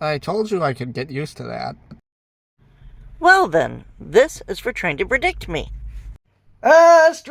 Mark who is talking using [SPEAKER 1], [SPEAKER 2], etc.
[SPEAKER 1] I told you I could get used to that.
[SPEAKER 2] Well then, this is for trying to predict me.
[SPEAKER 3] Astrid!